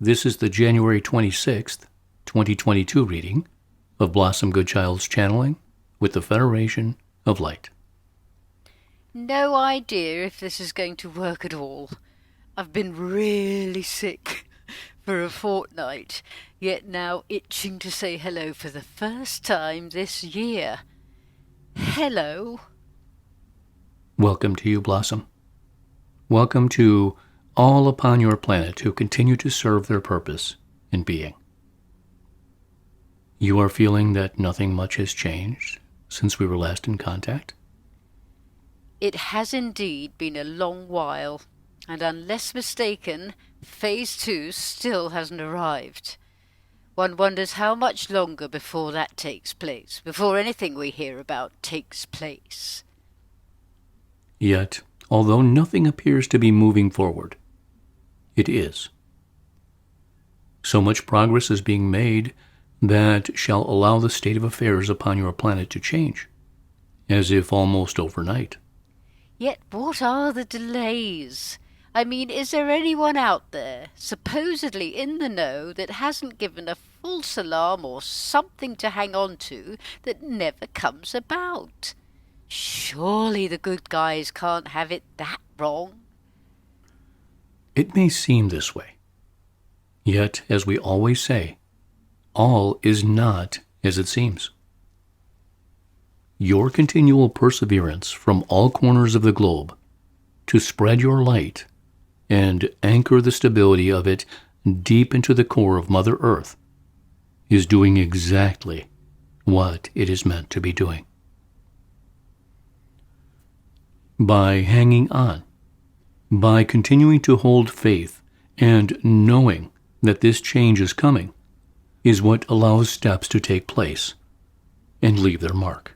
This is the January 26th, 2022 reading of Blossom Goodchild's channeling with the Federation of Light. No idea if this is going to work at all. I've been really sick for a fortnight, yet now itching to say hello for the first time this year. Hello. Welcome to you, Blossom. Welcome to all upon your planet who continue to serve their purpose in being. You are feeling that nothing much has changed since we were last in contact? It has indeed been a long while, and unless mistaken, Phase 2 still hasn't arrived. One wonders how much longer before that takes place, before anything we hear about takes place. Yet, although nothing appears to be moving forward, it is. So much progress is being made that shall allow the state of affairs upon your planet to change, as if almost overnight. Yet what are the delays? I mean, is there anyone out there, supposedly in the know, that hasn't given a false alarm or something to hang on to that never comes about? Surely the good guys can't have it that wrong. It may seem this way. Yet, as we always say, all is not as it seems. Your continual perseverance from all corners of the globe to spread your light and anchor the stability of it deep into the core of Mother Earth is doing exactly what it is meant to be doing. By hanging on, by continuing to hold faith and knowing that this change is coming, is what allows steps to take place and leave their mark.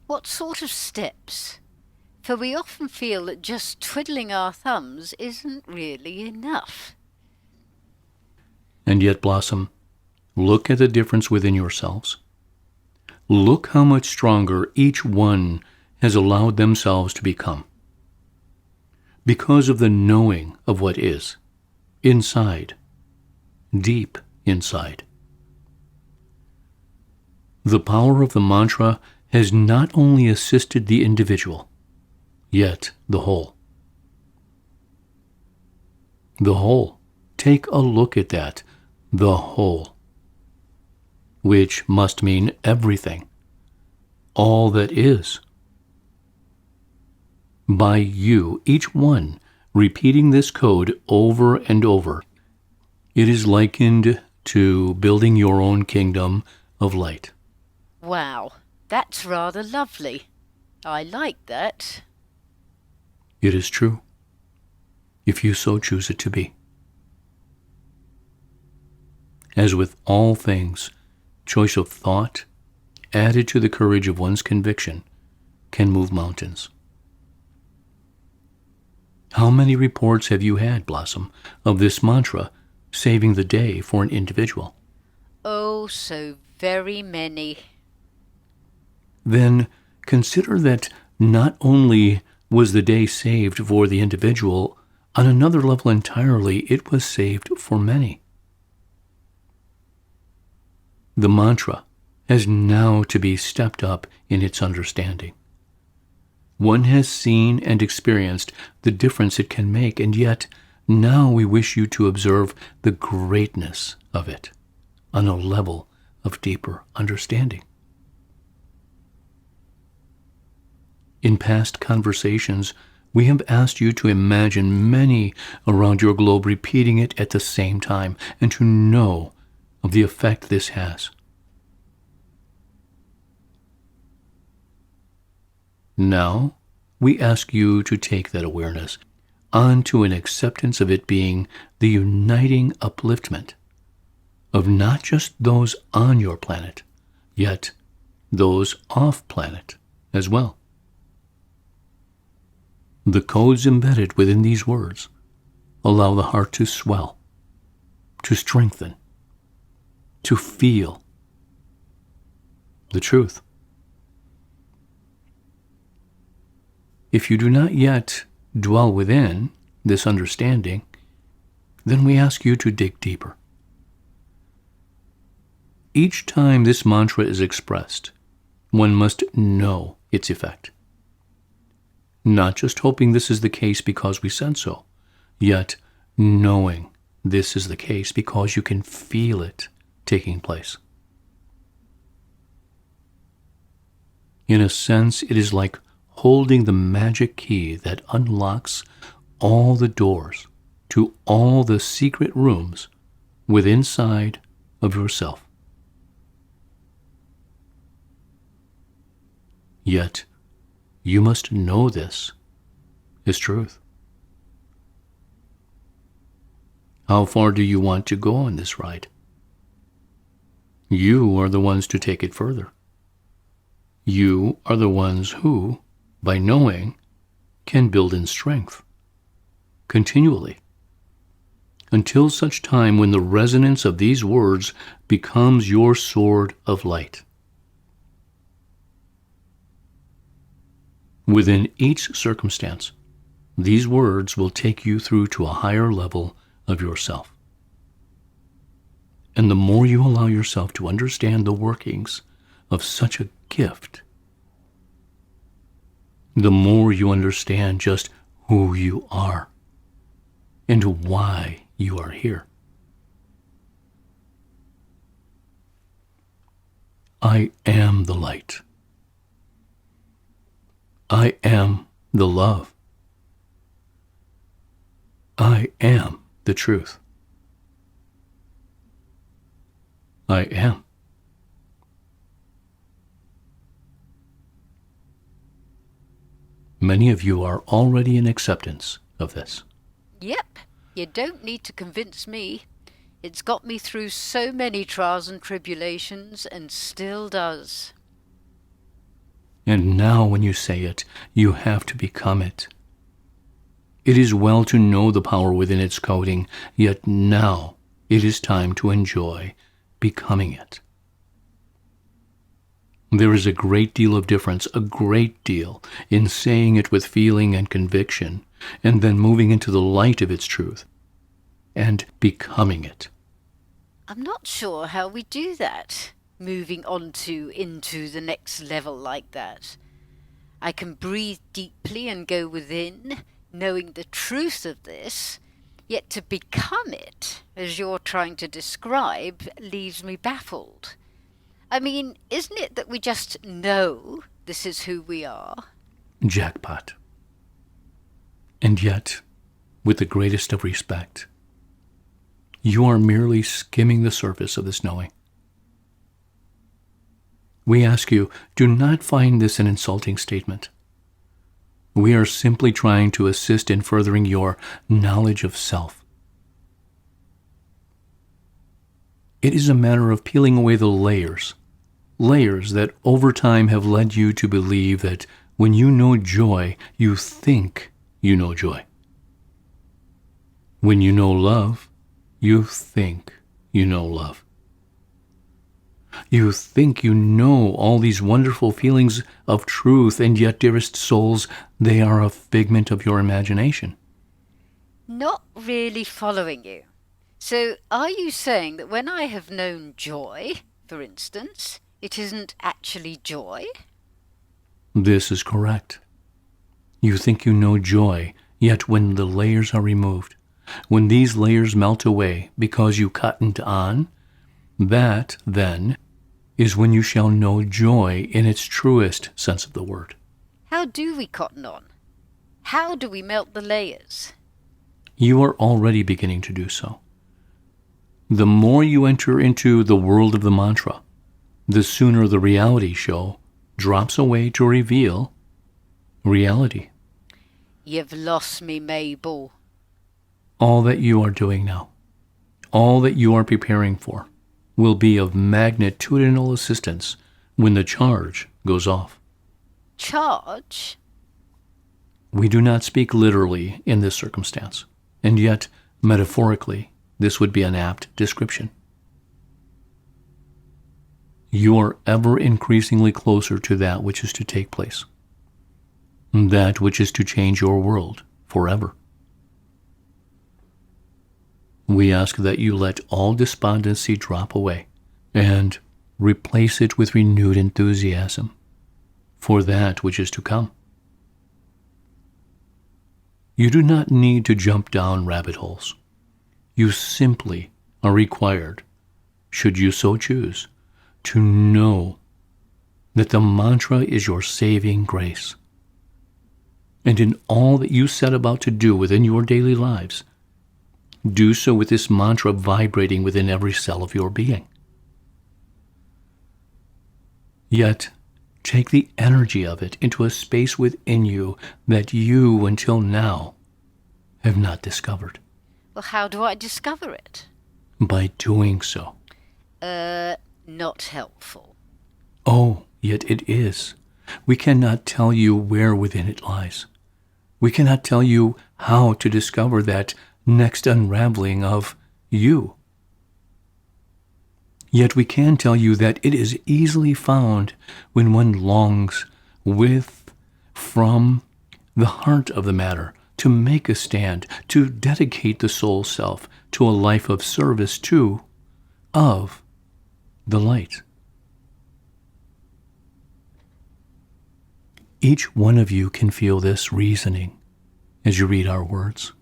What sort of steps? For we often feel that just twiddling our thumbs isn't really enough. And yet, Blossom, look at the difference within yourselves. Look how much stronger each one has allowed themselves to become. Because of the knowing of what is, inside, deep inside. The power of the mantra has not only assisted the individual, yet the whole. The whole. Take a look at that. The whole. Which must mean everything. All that is. By you, each one, repeating this code over and over, it is likened to building your own kingdom of light. Wow, that's rather lovely. I like that. It is true, if you so choose it to be. As with all things, choice of thought, added to the courage of one's conviction, can move mountains. How many reports have you had, Blossom, of this mantra saving the day for an individual? Oh, so very many. Then consider that not only was the day saved for the individual, on another level entirely, it was saved for many. The mantra has now to be stepped up in its understanding. One has seen and experienced the difference it can make, and yet now we wish you to observe the greatness of it on a level of deeper understanding. In past conversations, we have asked you to imagine many around your globe repeating it at the same time and to know of the effect this has. Now, we ask you to take that awareness onto an acceptance of it being the uniting upliftment of not just those on your planet, yet those off planet as well. The codes embedded within these words allow the heart to swell, to strengthen, to feel the truth. If you do not yet dwell within this understanding, then we ask you to dig deeper. Each time this mantra is expressed, one must know its effect. Not just hoping this is the case because we said so, yet knowing this is the case because you can feel it taking place. In a sense, it is like holding the magic key that unlocks all the doors to all the secret rooms within inside of yourself. Yet, you must know this is truth. How far do you want to go on this ride? You are the ones to take it further. You are the ones who, by knowing, can build in strength, continually, until such time when the resonance of these words becomes your sword of light. Within each circumstance, these words will take you through to a higher level of yourself. And the more you allow yourself to understand the workings of such a gift, the more you understand just who you are and why you are here. I am the light. I am the love. I am the truth. I am. Many of you are already in acceptance of this. Yep, you don't need to convince me. It's got me through so many trials and tribulations and still does. And now when you say it, you have to become it. It is well to know the power within its coding, yet now it is time to enjoy becoming it. There is a great deal of difference, a great deal, in saying it with feeling and conviction, and then moving into the light of its truth, and becoming it. I'm not sure how we do that, moving into the next level like that. I can breathe deeply and go within, knowing the truth of this, yet to become it, as you're trying to describe, leaves me baffled. I mean, isn't it that we just know this is who we are? Jackpot. And yet, with the greatest of respect, you are merely skimming the surface of this knowing. We ask you, do not find this an insulting statement. We are simply trying to assist in furthering your knowledge of self. It is a matter of peeling away the layers that over time have led you to believe that when you know joy, you think you know joy. When you know love, you think you know love. You think you know all these wonderful feelings of truth, and yet, dearest souls, they are a figment of your imagination. Not really following you. So, are you saying that when I have known joy, for instance, it isn't actually joy? This is correct. You think you know joy, yet when the layers are removed, when these layers melt away because you cottoned on, that, then, is when you shall know joy in its truest sense of the word. How do we cotton on? How do we melt the layers? You are already beginning to do so. The more you enter into the world of the mantra, the sooner the reality show drops away to reveal reality. You've lost me, Mabel. All that you are doing now, all that you are preparing for, will be of magnitudinal assistance when the charge goes off. Charge? We do not speak literally in this circumstance, and yet, metaphorically, this would be an apt description. You are ever increasingly closer to that which is to take place, that which is to change your world forever. We ask that you let all despondency drop away and replace it with renewed enthusiasm for that which is to come. You do not need to jump down rabbit holes. You simply are required, should you so choose, to know that the mantra is your saving grace. And in all that you set about to do within your daily lives, do so with this mantra vibrating within every cell of your being. Yet, take the energy of it into a space within you that you, until now, have not discovered. Well, how do I discover it? By doing so. Not helpful. Oh, yet it is. We cannot tell you where within it lies. We cannot tell you how to discover that next unraveling of you. Yet we can tell you that it is easily found when one longs from the heart of the matter to make a stand, to dedicate the soul self to a life of service of the light. Each one of you can feel this reasoning as you read our words.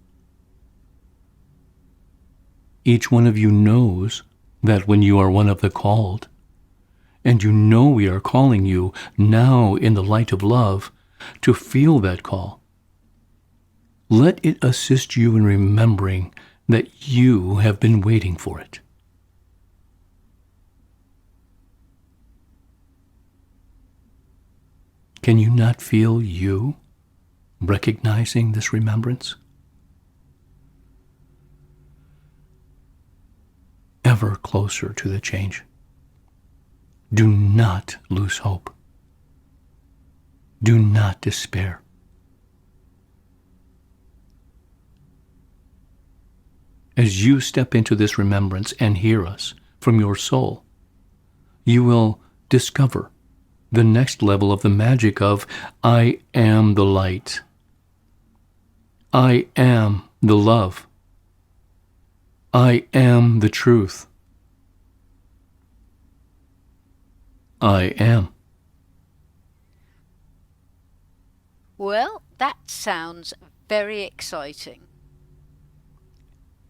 Each one of you knows that when you are one of the called, and you know we are calling you now in the light of love to feel that call, let it assist you in remembering that you have been waiting for it. Can you not feel you recognizing this remembrance? Ever closer to the change. Do not lose hope. Do not despair. As you step into this remembrance and hear us from your soul, you will discover the next level of the magic of I am the light. I am the love. I am the truth. I am. Well, that sounds very exciting.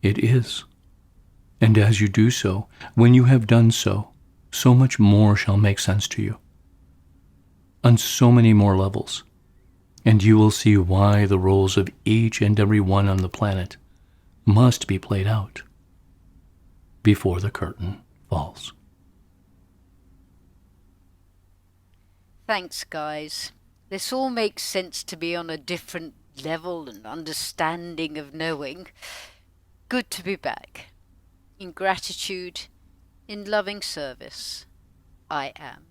It is. And as you do so, when you have done so, so much more shall make sense to you. On so many more levels. And you will see why the roles of each and every one on the planet must be played out before the curtain falls. Thanks, guys. This all makes sense to me on a different level and understanding of knowing. Good to be back. In gratitude, in loving service, I am.